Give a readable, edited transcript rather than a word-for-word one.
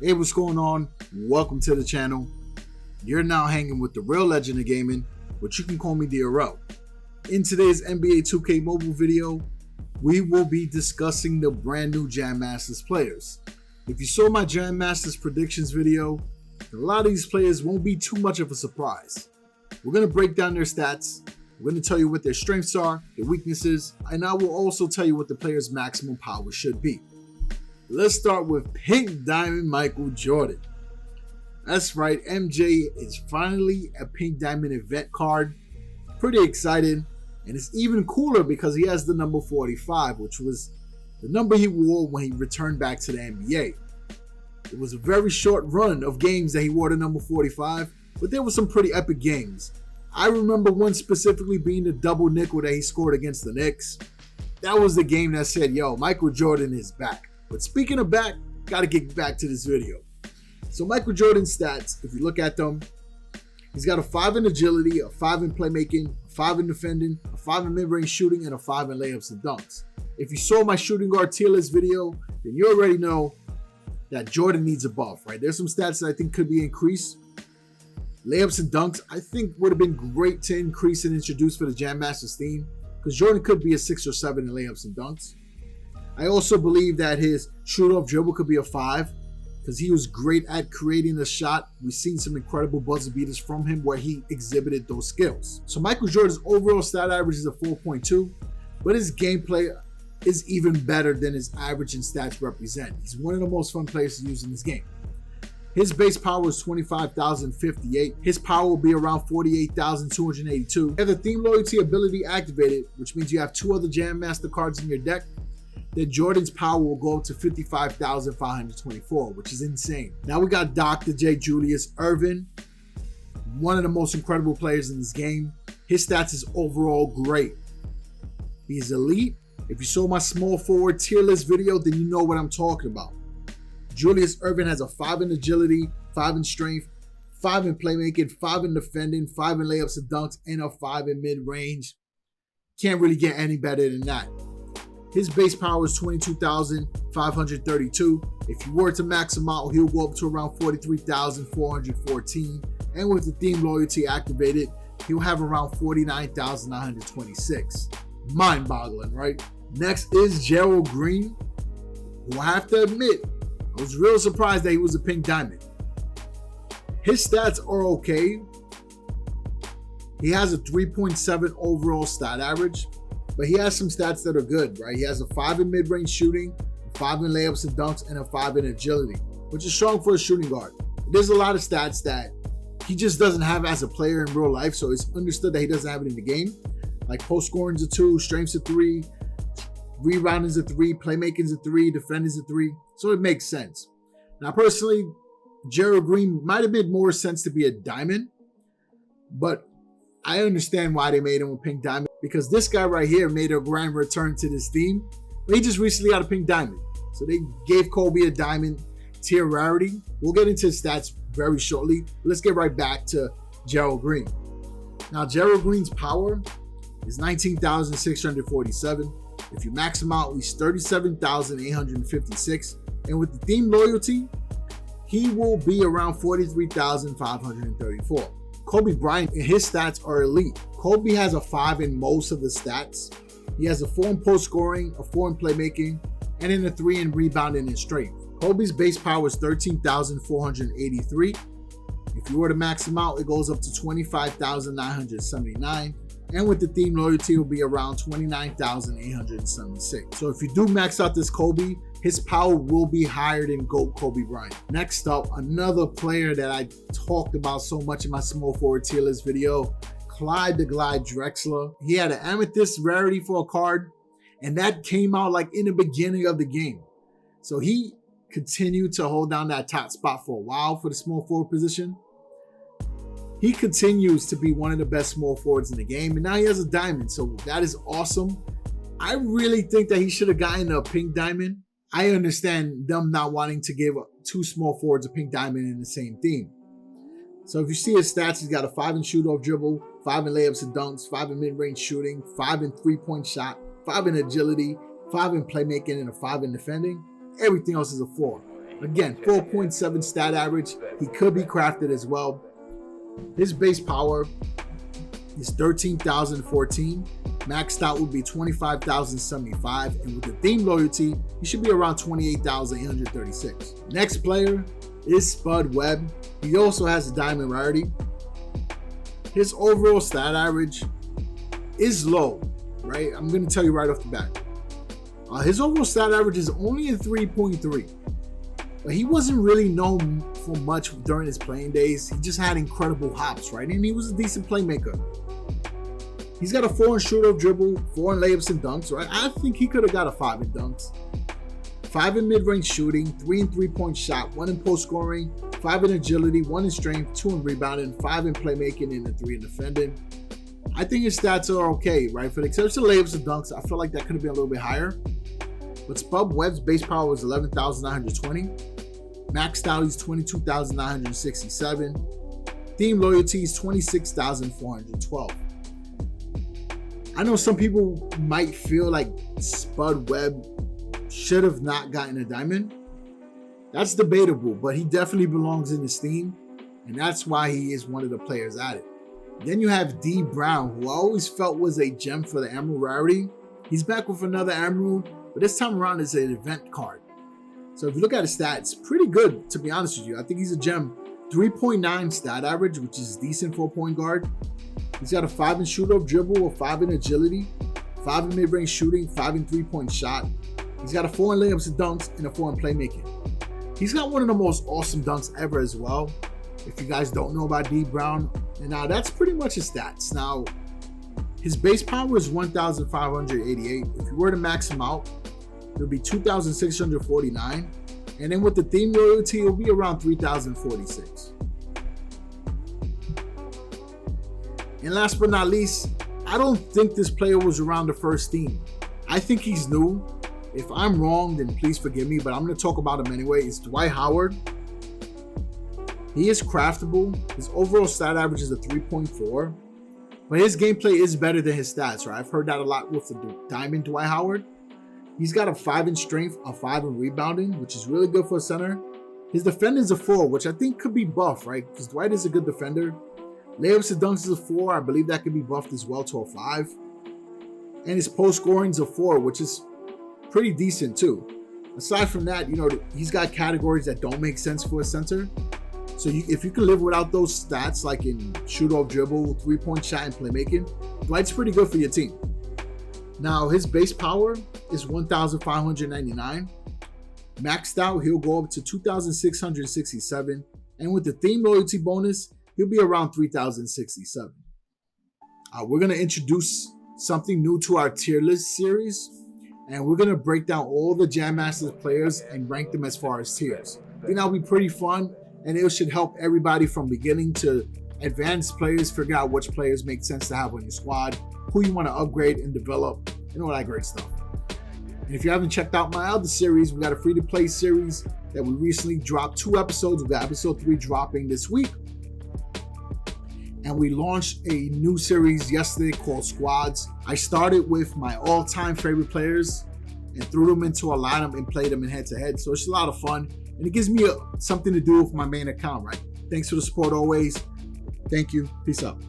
Hey, what's going on? Welcome to the channel. You're now hanging with the real legend of gaming, but you can call me DRL. In today's NBA 2K mobile video, we will be discussing the brand new Jam Masters players. If you saw my Jam Masters predictions video, a lot of these players won't be too much of a surprise. We're going to break down their stats, we're going to tell you what their strengths are, their weaknesses, and I will also tell you what the player's maximum power should be. Let's start with Pink Diamond Michael Jordan. That's right, MJ is finally a Pink Diamond event card. Pretty excited, and it's even cooler because he has the number 45, which was the number he wore when he returned back to the NBA. It was a very short run of games that he wore the number 45, but there were some pretty epic games. I remember one specifically being the double nickel that he scored against the Knicks. That was the game that said, yo, Michael Jordan is back. But speaking of back, gotta get back to this video. So Michael Jordan's stats, if you look at them, he's got a 5 in agility, a 5 in playmaking, a 5 in defending, a 5 in mid-range shooting, and a 5 in layups and dunks. If you saw my shooting guard tier list video, then you already know that Jordan needs a buff, right? There's some stats that I think could be increased. Layups and dunks, I think would have been great to increase and introduce for the Jam Masters theme, because Jordan could be a 6 or 7 in layups and dunks. I also believe that his shoot-off dribble could be a 5 because he was great at creating the shot. We've seen some incredible buzzer beaters from him where he exhibited those skills. So Michael Jordan's overall stat average is a 4.2, but his gameplay is even better than his average and stats represent. He's one of the most fun players to use in this game. His base power is 25,058. His power will be around 48,282. You have the theme loyalty ability activated, which means you have 2 other Jam Master cards in your deck. Then Jordan's power will go up to 55,524, which is insane. Now we got Dr. J Julius Erving, one of the most incredible players in this game. His stats is overall great. He's elite. If you saw my small forward tier list video, then you know what I'm talking about. Julius Erving has a 5 in agility, 5 in strength, 5 in playmaking, 5 in defending, 5 in layups and dunks, and a 5 in mid-range. Can't really get any better than that. His base power is 22,532. If you were to max him out, he'll go up to around 43,414. And with the theme loyalty activated, he'll have around 49,926. Mind-boggling, right? Next is Jello Green, who I have to admit, I was real surprised that he was a Pink Diamond. His stats are okay. He has a 3.7 overall stat average. But he has some stats that are good, right? He has a 5 in mid-range shooting, a 5 in layups and dunks, and a 5 in agility, which is strong for a shooting guard. There's a lot of stats that he just doesn't have as a player in real life, so it's understood that he doesn't have it in the game. Like post scoring's a 2, strength's a 3, rebounding's a 3, playmaking's a 3, defending's a 3, so it makes sense. Now, personally, Jello Green might have made more sense to be a diamond, but I understand why they made him a Pink Diamond, because this guy right here made a grand return to this theme. But he just recently got a Pink Diamond. So they gave Kobe a diamond tier rarity. We'll get into his stats very shortly. Let's get right back to Jello Green. Now, Jello Green's power is 19,647. If you max him out, he's 37,856. And with the theme loyalty, he will be around 43,534. Kobe Bryant and his stats are elite. Kobe has a 5 in most of the stats. He has a 4 in post scoring, a 4 in playmaking, and then a 3 in rebounding and strength. Kobe's base power is 13,483. If you were to max him out, it goes up to 25,979. And with the theme loyalty, it will be around 29,876. So if you do max out this Kobe, his power will be higher than GOAT Kobe Bryant. Next up, another player that I talked about so much in my small forward tier list video, Clyde the Glide Drexler. He had an amethyst rarity for a card, and that came out like in the beginning of the game. So he continued to hold down that top spot for a while for the small forward position. He continues to be one of the best small forwards in the game, and now he has a diamond, so that is awesome. I really think that he should have gotten a Pink Diamond. I understand them not wanting to give 2 small forwards a Pink Diamond in the same theme. So if you see his stats, he's got a 5 in shoot-off dribble, 5 in layups and dunks, 5 in mid-range shooting, 5 in three-point shot, 5 in agility, 5 in playmaking, and a 5 in defending. Everything else is a 4. Again, 4.7 stat average. He could be crafted as well. His base power is 13,014. Maxed out would be 25,075. And with the theme loyalty, he should be around 28,836. Next player is Spud Webb. He also has a diamond rarity. His overall stat average is low, right? I'm going to tell you right off the bat. His overall stat average is only a 3.3. But he wasn't really known for much during his playing days. He just had incredible hops, right? And he was a decent playmaker. He's got a 4 in shoot-off dribble, 4 in layups and dunks, right? I think he could have got a 5 in dunks. 5 in mid-range shooting, 3 in three-point shot, 1 in post scoring, 5 in agility, 1 in strength, 2 in rebounding, 5 in playmaking, and 3 in defending. I think his stats are okay, right? For the exception of layups and dunks, I feel like that could have been a little bit higher. But Spud Webb's base power was 11,920. Maxed out, he's 22,967. Theme loyalty is 26,412. I know some people might feel like Spud Webb should have not gotten a diamond. That's debatable, but he definitely belongs in this theme, and that's why he is one of the players at it. Then you have Dee Brown, who I always felt was a gem for the Emerald rarity. He's back with another Emerald, but this time around it's an event card. So if you look at his stats, pretty good, to be honest with you. I think he's a gem. 3.9 stat average, which is decent for a point guard. He's got a 5 in shoot-off dribble, a 5 in agility, 5 in mid-range shooting, 5 in three-point shot. He's got a 4 in layups and dunks, and a 4 in playmaking. He's got one of the most awesome dunks ever as well. If you guys don't know about Dee Brown, and now that's pretty much his stats. Now, his base power is 1,588. If you were to max him out, it would be 2,649. And then with the theme loyalty, it'll be around 3,046. And last but not least, I don't think this player was around the first theme. I think he's new. If I'm wrong, then please forgive me, but I'm going to talk about him anyway. It's Dwight Howard. He is craftable. His overall stat average is a 3.4. But his gameplay is better than his stats, right? I've heard that a lot with the Diamond Dwight Howard. He's got a 5 in strength, a 5 in rebounding, which is really good for a center. His defending is a 4, which I think could be buffed, right? Because Dwight is a good defender. Layups and dunks is a 4. I believe that could be buffed as well to a 5. And his post scoring is a 4, which is pretty decent too. Aside from that, you know, he's got categories that don't make sense for a center. So if you can live without those stats, like in shoot-off dribble, three-point shot, and playmaking, Dwight's pretty good for your team. Now, his base power is 1,599. Maxed out, he'll go up to 2,667. And with the theme loyalty bonus, he'll be around 3,067. We're going to introduce something new to our tier list series. And we're going to break down all the Jam Masters players and rank them as far as tiers. I think that'll be pretty fun. And it should help everybody from beginning to advanced players figure out which players make sense to have on your squad, who you want to upgrade and develop, and all that great stuff. And if you haven't checked out my other series, we got a free-to-play series that we recently dropped 2 episodes. We got episode 3 dropping this week. And we launched a new series yesterday called Squads. I started with my all-time favorite players and threw them into a lineup and played them in head-to-head. So it's a lot of fun. And it gives me something to do with my main account, right? Thanks for the support always. Thank you. Peace out.